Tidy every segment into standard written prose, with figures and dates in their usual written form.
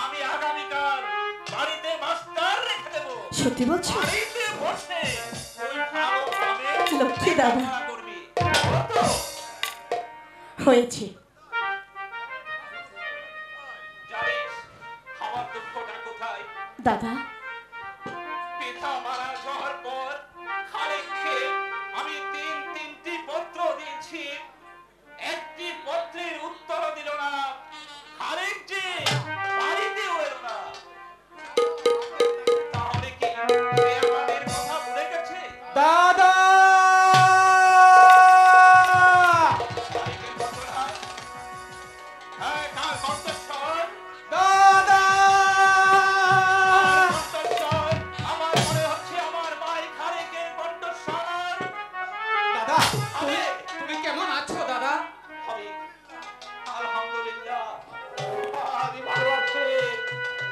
আমি আগামীকাল বাড়িতে মাস্টার রেখে দেব। সত্যি বলছো? বাড়িতে বসে ওই ভালোভাবে লক্ষ্মী দাদা করবি। হয়েছে। জানিস আমার দুঃখটা কোথায়? দাদা পিতা মারা যাওয়ার পর খালেককে আমি তিনটি পত্র দিয়েছি, একটি পত্রের উত্তর দিল না। খালেক যে বাড়িতেও এলো না। তাহলে কি সে আমাদের কথা ভুলে গেছে? দাদা খালেকের ঘটনা, হ্যাঁ, কার কণ্ঠস্বর? দাদা কণ্ঠস্বর, আমার মনে হচ্ছে আমার মায়ের খালেকের কণ্ঠস্বর। দাদা তুমি কেমন আছো দাদা? আলহামদুলিল্লাহ, আমি ভালো আছি।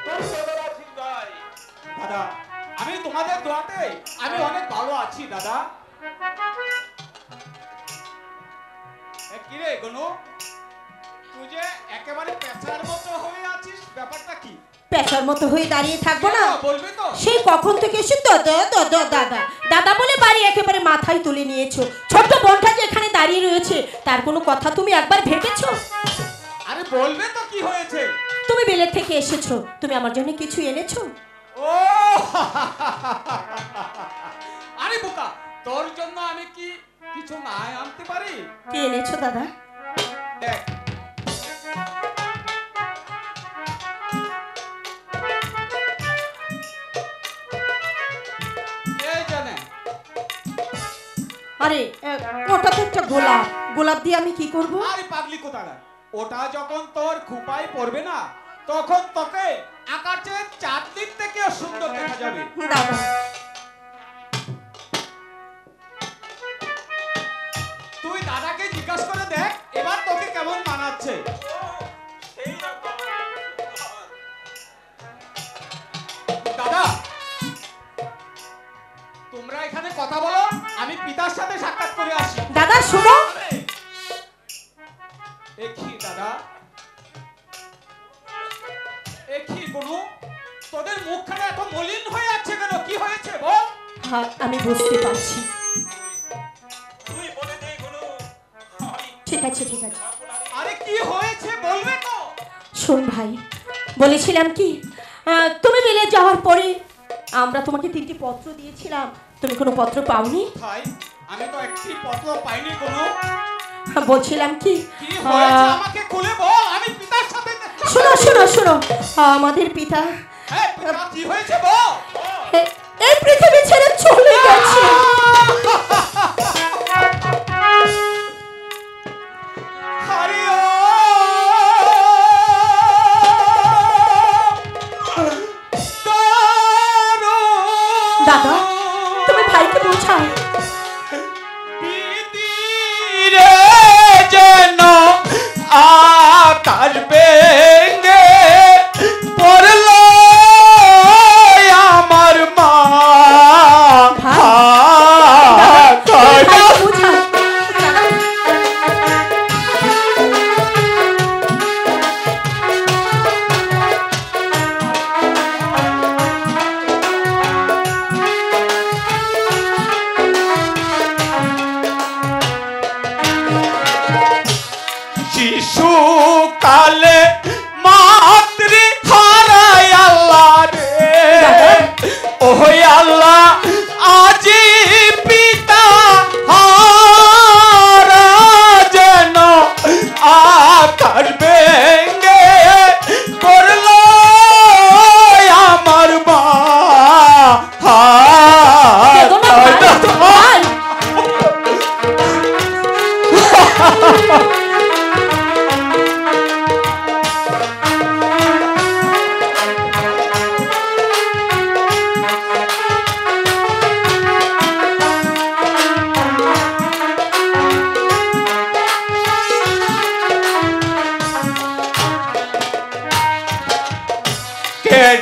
তোর খবর আছে ভাই? দাদা আমি তোমাদের দোয়াতে আমি অনেক ভালো আছি দাদা। কি রে গনু, তুই যে একেবারে পেছার মতো হয়ে আছিস, ব্যাপারটা কি? পেশার মতো হয়ে দাঁড়িয়ে থাকবো না? বলবি তো? সেই কখন থেকে এসে দাদা দাদা দাদা দাদা বলে বাড়ি একেবারে মাথায় তুলে নিয়েছো। ছোট্ট বোনটা যে এখানে দাঁড়িয়ে রয়েছে তার কোনো কথা তুমি একবার ভেবেছো? আরে বলবে তো কি হয়েছে? তুমি বিলেত থেকে এসেছো, তুমি আমার জন্য কিছু এনেছো? ও আরে বোকা, তোর জন্য আমি কি কিছু না আনতে পারি? কি এনেছো দাদা? দেখ এই জানে আরে ওটা তো একটা গোলাপ, গোলাপ দিয়ে আমি কি করব? আরে পাগলি কোথাকার, ওটা যখন তোর খুপায় পড়বে না তখন তোকে আকাশের চাঁদনির থেকে সুন্দর দেখা যাবে। দাদা তুই দাদাকে জিজ্ঞাসা করে দেখ এবার তোকে কেমন মানাচ্ছে। দাদা তোমরা এখানে কথা বলো, আমি পিতার সাথে সাক্ষাৎ করে আসি। দাদা শোনো। দেখি দাদা, দেখি গুনু, তোদের মুখখানা এত মলিন হয়ে আছে কেন? কি হয়েছে বল? হ্যাঁ আমি বুঝতে পারছি। তুই বলে দে গুনু। ঠিক আছে ঠিক আছে। আরে কি হয়েছে বলবে তো? শোন ভাই, বলেছিলাম কি তুমি বিলে যাওয়ার পরে আমরা তোমাকে 3টি পত্র দিয়েছিলাম, তুমি কোনো পত্র পাওনি? ভাই আমি তো একটি পত্র পাইনি গুনু। বলছিলাম কি কি হয়েছে আমাকে খুলে বল, আমি পিতার সাথে। শোনো শোনো শোনো, আমাদের পিতা হ্যাঁ পিতা কি হয়েছে বল। এই পৃথিবী ছেড়ে চলে গেছে। হরি দাদা তুমি ভাইকে বোঝাও। রে যেন আকাশ ভেঙে পড়ল আমার মা। ভাইকে বোঝাও। শিশু কালে মাতৃ হারায় আল্লাহ রে, ওই আল্লাহ আজি পিতা হারা যেন আকাশ ভেঙে পড়ল আমার মা। ভাই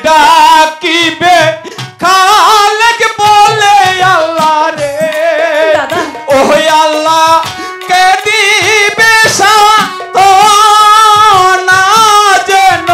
ডাকিবে খালেক বলে আল্লাহ রে, ওই আল্লাহ কে দিবে সান্ত্বনা যেন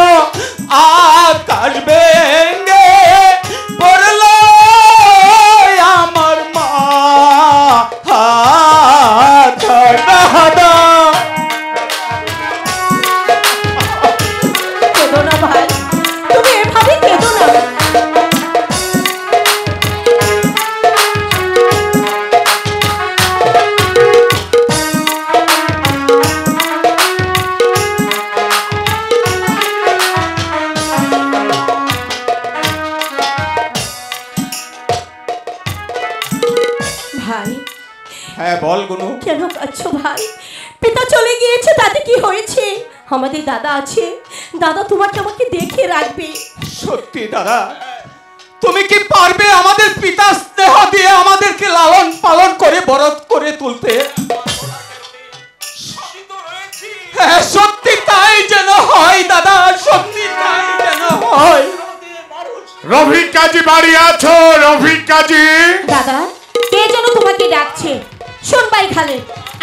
হ্যাঁ বল গুনু। কেন কাঁদছো ভাই? পিতা চলে গিয়েছে, তাতে কি হয়েছে? আমাদের দাদা আছে, দাদা তোমাকে আমাকে দেখে রাখবে। সত্যি দাদা, তুমি কি পারবে আমাদের পিতা স্নেহ দিয়ে আমাদেরকে লালন পালন করে বড় করে তুলতে? সবই তো রয়েছি। হ্যাঁ সত্যি তাই যেন হয় দাদা, সত্যি তাই যেন হয়। রফিক কাজী বাড়ি আছো? রফিক কাজী? দাদা, কে যেন তোমাকে ডাকছে। শোন ভাই খালে,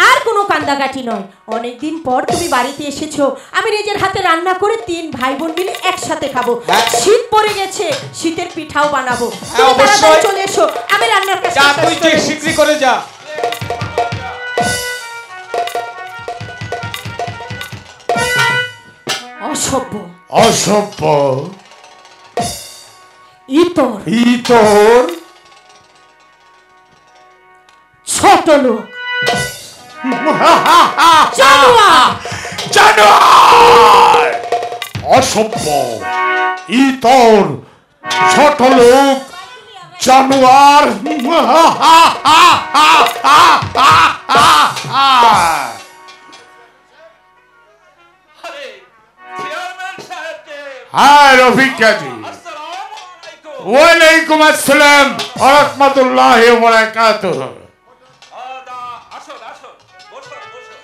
আর কোনো কান্দাকাটি নয়। অনেকদিন পর তুমি বাড়িতে এসেছো, আমি নিজের হাতে রান্না করে 3 ভাই বোন মিলে একসাথে খাবো। হ্যাঁ। শীত পড়ে গেছে, শীতের পিঠাও বানাবো। হ্যাঁ, তুমি অবশ্যই। তাড়াতাড়ি চলে এসো, আমি রান্নার কাজ যা তুই যে শিগগিরই করে যা। অসভ্য অসভ্য ইতর ইতর ছোট লোক জানোয়ার। জানোয়ার, অসভ্য, ইতর, ছোট লোক, জানোয়ার। আরে চেয়ারম্যান সাহেব যে। হ্যাঁ রফিক কাজী। আসসালামু আলাইকুম। ওয়ালাইকুম আসসালাম ওয়া রাহমাতুল্লাহি ওয়া বারাকাতুহু। আসুন আসুন, বসুন বসুন।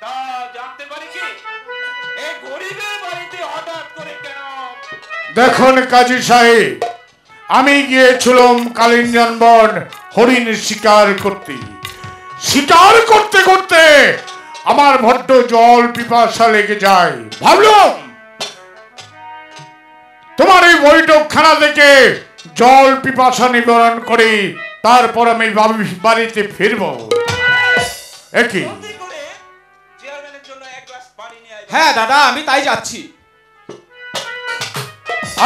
তা জানতে পারি কি এই গরিবের বাড়িতে হঠাৎ করে কেন? দেখুন কাজী সাহেব, আমি গিয়েছিলাম কালিঞ্জন বন হরিণ শিকার করতে। শিকার করতে করতে আমার বড্ড জল পিপাসা লেগে যায়। ভাবলাম তোমার এই বৈঠকখানা থেকে জল পিপাসা নিবারণ করে তারপর আমি বাড়িতে ফিরবো। একই জলদি করে চেয়ারম্যানের জন্য এক গ্লাস পানি নিয়ে আসুন। হ্যাঁ দাদা, আমি তাই যাচ্ছি।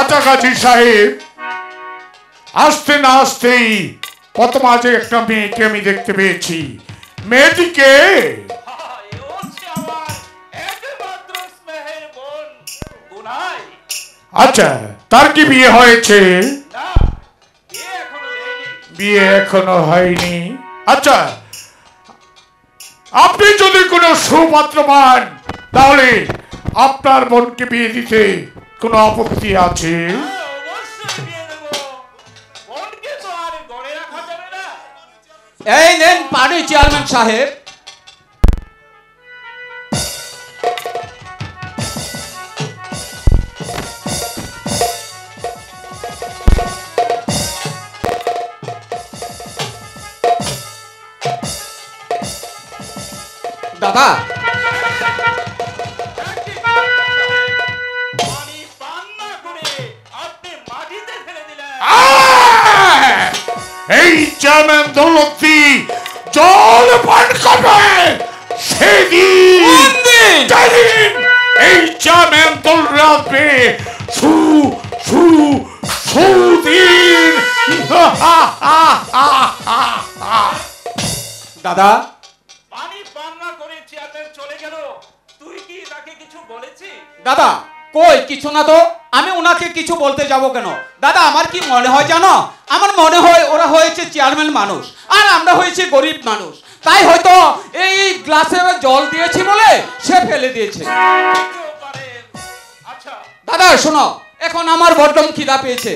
আচ্ছা কাজী সাহেব, আসতে না আসতেই কত মাঝে একটা মেয়েকে আমি দেখতে পেয়েছি। মেয়েটিকে এ হচ্ছে আমার একমাত্র স্নেহের বোন গুনাই। আচ্ছা, তার কি বিয়ে হয়েছে? না, বিয়ে এখনো দেয়নি। বিয়ে এখনো হয়নি। আচ্ছা, আপনি যদি কোনো সুপাত্র পান তাহলে আপনার বোনকে বিয়ে দিতে কোনো আপত্তি আছে? অবশ্যই বিয়ে দেবো। বোনকে তো আর গড়ে রাখা যাবে না। এই নেন পানি চেয়ারম্যান সাহেব। দাদা, পানি পান না করে আপনি মাটিতে ফেলে দিলেন। এই চেয়ারম্যান দৌলতী জল পান করবে সেদিন যেদিন এই চেয়ারম্যান দৌড়াবে সু সু সুদিন। দাদা পানি পান না করে চেয়ারম্যান চলে গেল, তুই কি তাকে কিছু বলেছিস? দাদা কই কিছু না তো, আমি ওনাকে কিছু বলতে যাব কেন? দাদা আমার কি মনে হয় জানো, আমার মনে হয় ওরা হয়েছে চেয়ারম্যান মানুষ আর আমরা হয়েছে গরিব মানুষ, তাই হয়তো এই গ্লাসে জল দিয়েছি বলে সে ফেলে দিয়েছে। হতেও পারে। আচ্ছা দাদা শোনো, এখন আমার বড্ড খিদা পেয়েছে।